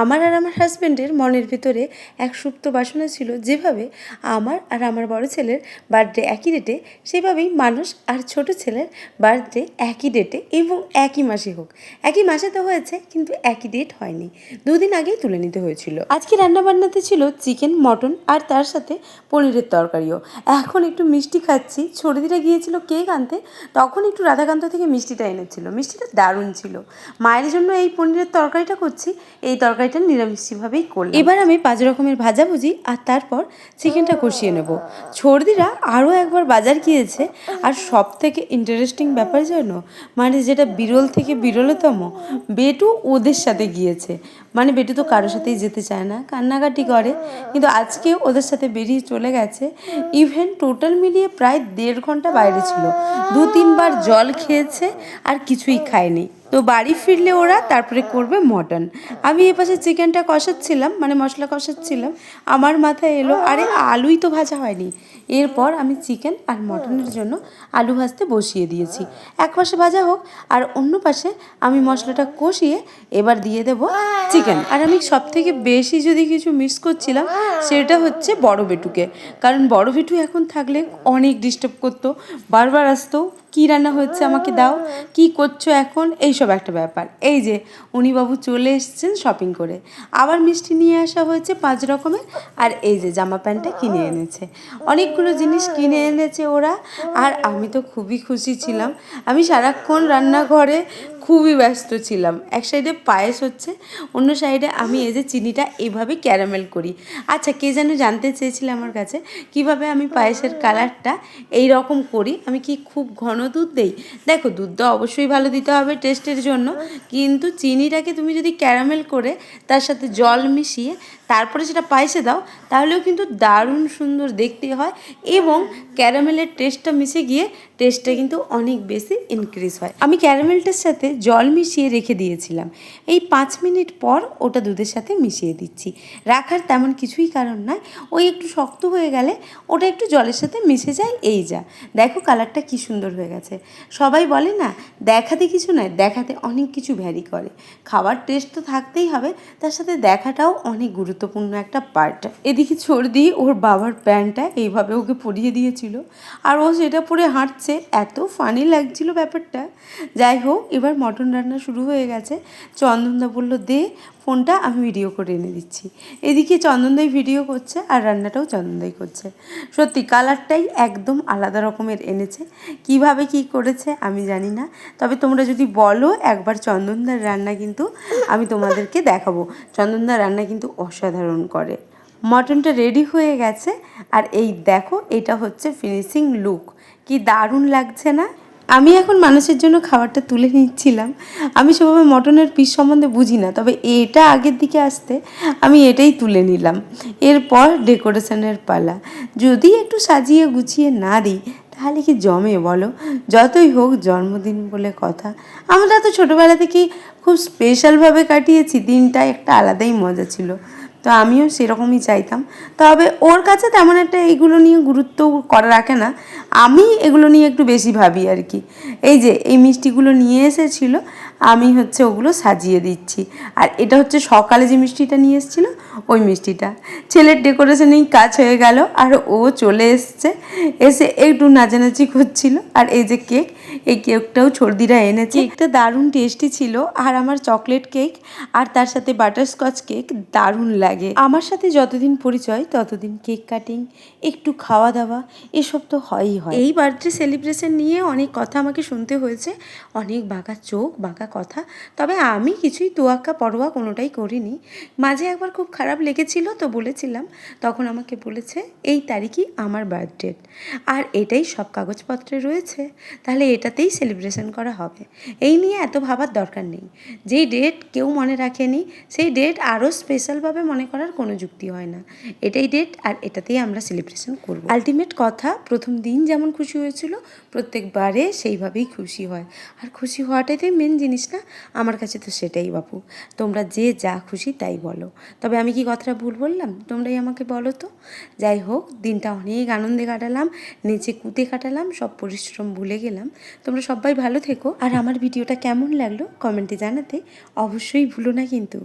আমার আর আমার হাজব্যান্ডের মনের ভেতরে এক সুপ্ত বাসনা ছিল, যেভাবে আমার আর আমার বড় ছেলের বার্থডে একই ডেটে, সেভাবেই মানুষ আর ছোট ছেলের বার্থডে একই ডেটে এবং একই মাসে হোক। একই মাসে তো হয়েছে, কিন্তু একই ডেট হয়নি, দুদিন আগেই তুলে নিতে হয়েছিল। আজকে রান্নাবান্নাতে ছিল চিকেন, মটন আর তার সাথে পনিরের তরকারিও। এখন একটু মিষ্টি খাচ্ছি। ছড়িদিরা গিয়েছিল কেক আনতে, তখন একটু রাধাকান্ত থেকে মিষ্টিটা এনেছিল। মিষ্টিটা দারুণ ছিল। মায়ের জন্য এই পনিরের তরকারিটা করছি, এই তরকারিটা নিরামিষভাবেই করলাম। এবার আমি 5 রকমের ভাজাভুজি আর তারপর চিকেনটা কষিয়ে নেব। ছর্দিরা আরও একবার বাজার গিয়েছে, আর সব থেকে ইন্টারেস্টিং ব্যাপার জানো, মানে যেটা বিরল থেকে বিরলতম, বেটু ওদের সাথে গিয়েছে। মানে বেটু তো কারোর সাথেই যেতে চায় না, কান্নাকাটি করে, কিন্তু আজকে ওদের সাথে বেরিয়ে চলে গেছে। ইভেন টোটাল মিলিয়ে প্রায় 1.5 ঘন্টা বাইরে ছিল, 2-3 বার জল খেয়েছে আর কিছুই খায়নি। তো বাড়ি ফিরলে ওরা তারপরে করবে মটন। আমি এপাশে চিকেনটা কষাচ্ছিলাম, মানে মশলা কষাচ্ছিলাম, আমার মাথায় এলো আরে আলুই তো ভাজা হয়নি। এরপর আমি চিকেন আর মটনের জন্য আলু ভাজতে বসিয়ে দিয়েছি। এক পাশে ভাজা হোক আর অন্য পাশে আমি মশলাটা কষিয়ে এবার দিয়ে দেব চিকেন। আর আমি সব থেকে বেশি যদি কিছু মিস করছিলাম, সেটা হচ্ছে বড় বেটুকে। কারণ বড় বেটু এখন থাকলে অনেক ডিস্টার্ব করতো, বারবার আসতো, কী রান্না হচ্ছে আমাকে দাও, কি করছো এখন, এইসব একটা ব্যাপার। এই যে উনি বাবু চলে এসেছেন শপিং করে, আবার মিষ্টি নিয়ে আসা হয়েছে 5 রকমের, আর এই যে জামা প্যান্টটা কিনে এনেছে, অনেকগুলো জিনিস কিনে এনেছে ওরা। আর আমি তো খুবই খুশি ছিলাম। আমি সারাক্ষণ রান্নাঘরে খুবই ব্যস্ত ছিলাম। এক সাইডে পায়েস হচ্ছে, অন্য সাইডে আমি এই যে চিনিটা এইভাবে ক্যারামেল করি। আচ্ছা, কে যেন জানতে চেয়েছিল আমার কাছে কিভাবে আমি পায়েসের কালারটা এই রকম করি। আমি কি খুব ঘন দুধ দেই? দেখো, দুধটা অবশ্যই ভালো দিতে হবে টেস্টের জন্য, কিন্তু চিনিটাকে তুমি যদি ক্যারামেল করে তার সাথে জল মিশিয়ে তারপরে সেটা পায়েসে দাও, তাহলেও কিন্তু দারুণ সুন্দর দেখতে হয়, এবং ক্যারামেলের টেস্টটা মিশে গিয়ে টেস্টটা কিন্তু অনেক বেশি ইনক্রিজ হয়। আমি ক্যারামেলটার সাথে জল মিশিয়ে রেখে দিয়েছিলাম। এই 5 মিনিট পর ওটা দুধের সাথে মিশিয়ে দিচ্ছি। রাখার তেমন কিছুই কারণ নয়, ওই একটু শক্ত হয়ে গেলে ওটা একটু জলের সাথে মিশে যায়। এই যা দেখো, কালারটা কি সুন্দর হয়ে গেছে। সবাই বলে না, দেখাতে কিছু নয়, দেখাতে অনেক কিছু ভ্যারি করে। খাবার টেস্ট তো থাকতেই হবে, তার সাথে দেখাটাও অনেক গুরুত্বপূর্ণ একটা পার্ট। এদিকে ছর্দি ওর বাবার প্যান্টটা এইভাবে ওকে পরিয়ে দিয়েছিল, আর ও সেটা পরে হাঁটছে, এত ফানি লাগছিল ব্যাপারটা। যাই হোক, এবার মটন রান্না শুরু হয়ে গেছে। চন্দনদা বললো, দে ফোনটা, আমি ভিডিও করে এনে দিচ্ছি। এদিকে চন্দনদাই ভিডিও করছে আর রান্নাটাও চন্দনদাই করছে। সত্যি কালারটাই একদম আলাদা রকমের এনেছে। কিভাবে কি করেছে আমি জানি না, তবে তোমরা যদি বলো একবার চন্দনদার রান্না, কিন্তু আমি তোমাদেরকে দেখাবো। চন্দনদার রান্না কিন্তু অসাধারণ করে। মটনটা রেডি হয়ে গেছে, আর এই দেখো, এটা হচ্ছে ফিনিশিং লুক। কি দারুণ লাগছে না? আমি এখন মানুষের জন্য খাবারটা তুলে নিচ্ছিলাম। আমি সেভাবে মটনের পিস সম্বন্ধে বুঝি না, তবে এটা আগের দিকে আসতে আমি এটাই তুলে নিলাম। এরপর ডেকোরেশনের পালা। যদি একটু সাজিয়ে গুছিয়ে না দিই তাহলে কি জমে বলো? যতই হোক জন্মদিন বলে কথা, আমরা তো ছোটোবেলা থেকেই খুব স্পেশালভাবে কাটিয়েছি দিনটা, একটা আলাদাই মজা ছিল। তো আমিও সেরকমই চাইতাম, তবে ওর কাছে তেমন একটা এইগুলো নিয়ে গুরুত্ব করা রাখে না। আমি এগুলো নিয়ে একটু বেশি ভাবি আর কি। এই যে এই মিষ্টিগুলো নিয়ে এসেছিলো, আমি হচ্ছে ওগুলো সাজিয়ে দিচ্ছি। আর এটা হচ্ছে সকালে যে মিষ্টিটা নিয়ে এসেছিলো, ওই মিষ্টিটা। ছেলের ডেকোরেশনেই কাজ হয়ে গেল, আর ও চলে এসছে, এসে একটু নাচানাচি করছিল। আর এই যে কেক, এই কেকটাও ছর্দিরা এনেছে। কেকটা দারুণ টেস্টি ছিল, আর আমার চকলেট কেক আর তার সাথে বাটারস্কচ কেক দারুণ লাগে। আমার সাথে যতদিন পরিচয় ততদিন কেক কাটিং, একটু খাওয়া দাওয়া, এসব তো হয়ই হয়। এই বার্থডে সেলিব্রেশন নিয়ে অনেক কথা আমাকে শুনতে হয়েছে, অনেক বাঁকা চোখ, বাঁকা কথা, তবে আমি কিছুই তোয়াক্কা পরোয়া কোনোটাই করিনি। মাঝে একবার খুব খারাপ লেগেছিল, তো বলেছিলাম, তখন আমাকে বলেছে এই তারিখই আমার বার্থডে, আর এটাই সব কাগজপত্রে রয়েছে, তাহলে এটাতেই সেলিব্রেশন করা হবে। এই নিয়ে এত ভাবার দরকার নেই। যেই ডেট কেউ মনে রাখেনি, সেই ডেট আরও স্পেশালভাবে মনে করার কোনো যুক্তি হয় না। এটাই ডেট, আর এটাতেই আমরা সেলিব্রেশন করব। আলটিমেট কথা, প্রথম দিন যেমন খুশি হয়েছিল, প্রত্যেকবারে সেইভাবেই খুশি হয়। আর খুশি হওয়াটাই তো মেন জিনিস না? আমার কাছে তো সেটাই বাপু। তোমরা যে যা খুশি তাই বলো, তবে আমি কি কথাটা ভুল বললাম তোমরাই আমাকে বলো তো। যাই হোক, দিনটা অনেক আনন্দে কাটালাম, নেচে কুদে কাটালাম, সব পরিশ্রম ভুলে গেলাম। তোমরা সবাই ভালো থেকো, আর আমার ভিডিওটা কেমন লাগলো কমেন্টে জানাতে অবশ্যই ভুলো না কিন্তু।